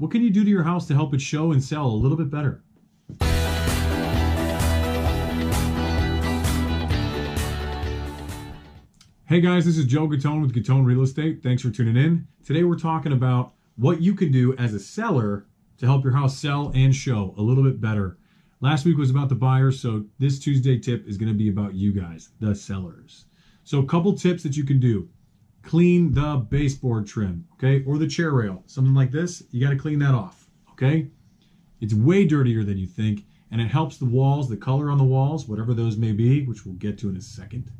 What can you do to your house to help it show and sell a little bit better? Hey guys, this is Joe Gattone with Gattone Real Estate. Thanks for tuning in. Today we're talking about what you can do as a seller to help your house sell and show a little bit better. Last week was about the buyers, so this Tuesday tip is going to be about you guys, the sellers. So a couple tips that you can do. Clean the baseboard trim, okay? Or the chair rail, something like this. You got to clean that off, okay? It's way dirtier than you think, and it helps the walls, the color on the walls, whatever those may be, which we'll get to in a second.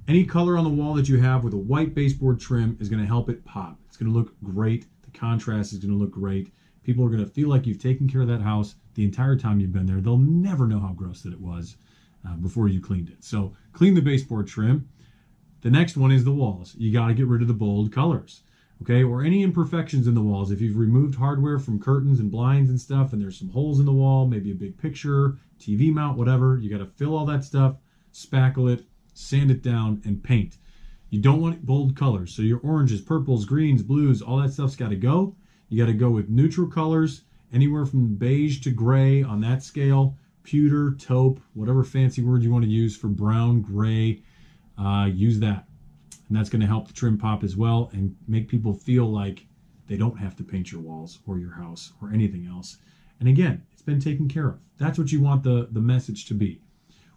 Any color on the wall that you have with a white baseboard trim is going to help it pop. It's going to look great. The contrast is going to look great. People are going to feel like you've taken care of that house the entire time you've been there. They'll never know how gross that it was before you cleaned it. So clean the baseboard trim. The next one is the walls. You got to get rid of the bold colors, okay? Or any imperfections in the walls. If you've removed hardware from curtains and blinds and stuff, and there's some holes in the wall, maybe a big picture, TV mount, whatever, you got to fill all that stuff, spackle it, sand it down, and paint. You don't want bold colors. So your oranges, purples, greens, blues, all that stuff's got to go. You got to go with neutral colors, anywhere from beige to gray on that scale, pewter, taupe, whatever fancy word you want to use for brown, gray, use that. And that's going to help the trim pop as well and make people feel like they don't have to paint your walls or your house or anything else. And again, it's been taken care of. That's what you want the message to be.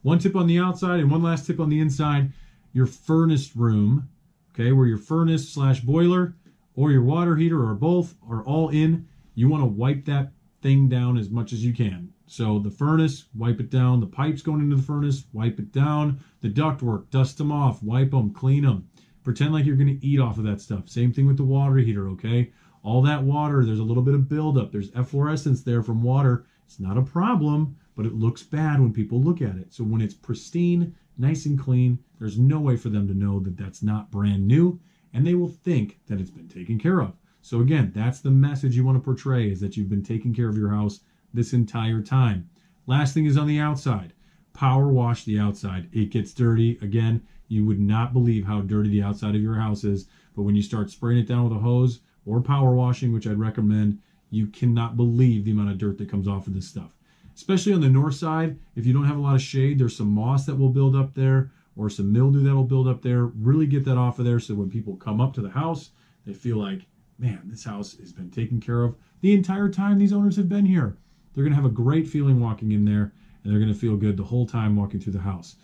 One tip on the outside and one last tip on the inside, your furnace room, okay, where your furnace / boiler or your water heater or both are all in. You want to wipe that thing down as much as you can. So the furnace, wipe it down. The pipes going into the furnace, wipe it down. The ductwork, dust them off, wipe them, clean them. Pretend like you're going to eat off of that stuff. Same thing with the water heater, okay? All that water, there's a little bit of buildup. There's efflorescence there from water. It's not a problem, but it looks bad when people look at it. So when it's pristine, nice and clean, there's no way for them to know that that's not brand new, and they will think that it's been taken care of. So again, that's the message you want to portray, is that you've been taking care of your house this entire time. Last thing is on the outside. Power wash the outside. It gets dirty. Again, you would not believe how dirty the outside of your house is, but when you start spraying it down with a hose or power washing, which I'd recommend, you cannot believe the amount of dirt that comes off of this stuff. Especially on the north side, if you don't have a lot of shade, there's some moss that will build up there or some mildew that will build up there. Really get that off of there so when people come up to the house, they feel like, man, this house has been taken care of the entire time these owners have been here. They're going to have a great feeling walking in there, and they're going to feel good the whole time walking through the house.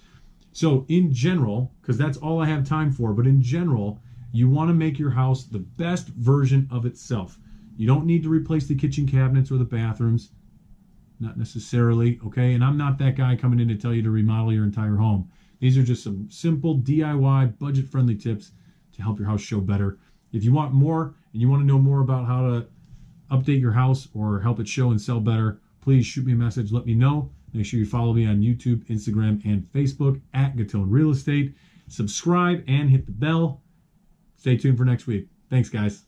So in general, because that's all I have time for, but in general, you want to make your house the best version of itself. You don't need to replace the kitchen cabinets or the bathrooms. Not necessarily, okay? And I'm not that guy coming in to tell you to remodel your entire home. These are just some simple DIY, budget-friendly tips to help your house show better. If you want more and you want to know more about how to update your house or help it show and sell better, please shoot me a message. Let me know. Make sure you follow me on YouTube, Instagram, and Facebook at Gattone Real Estate. Subscribe and hit the bell. Stay tuned for next week. Thanks, guys.